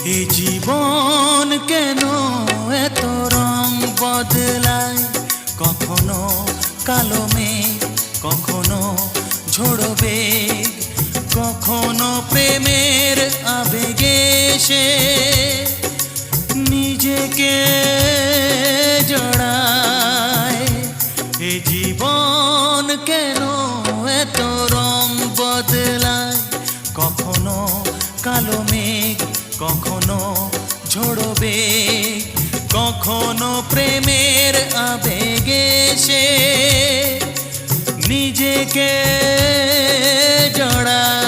এ জীবন কেন এত রং বদলায়, কখনো কালো মেঘ, কখনো ঝোড়ো বেগ, কখনো প্রেমের আবেগে সে নিজেকে জড়ায়। এ জীবন কেন এত রং বদলায়, কখনো কালো মেঘ, কখনো ঝোড়ো বেগ, কখনো প্রেমের আবেগে সে নিজেকে জড়ায়।